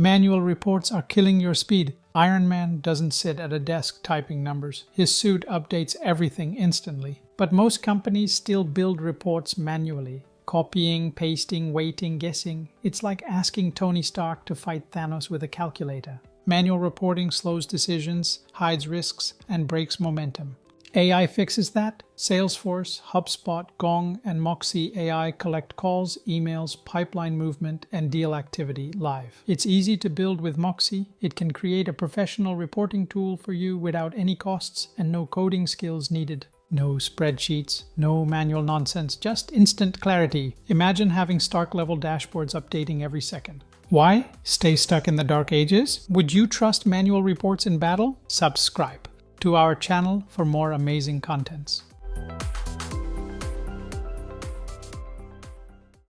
Manual reports are killing your speed. Iron Man doesn't sit at a desk typing numbers. His suit updates everything instantly. But most companies still build reports manually. Copying, pasting, waiting, guessing. It's like asking Tony Stark to fight Thanos with a calculator. Manual reporting slows decisions, hides risks, and breaks momentum. AI fixes that. Salesforce, HubSpot, Gong, and moksy.ai collect calls, emails, pipeline movement, and deal activity live. It's easy to build with Moksy. It can create a professional reporting tool for you without any costs and no coding skills needed. No spreadsheets, no manual nonsense, just instant clarity. Imagine having Stark-level dashboards updating every second. Why? Stay stuck in the dark ages? Would you trust manual reports in battle? Subscribe to our channel for more amazing contents.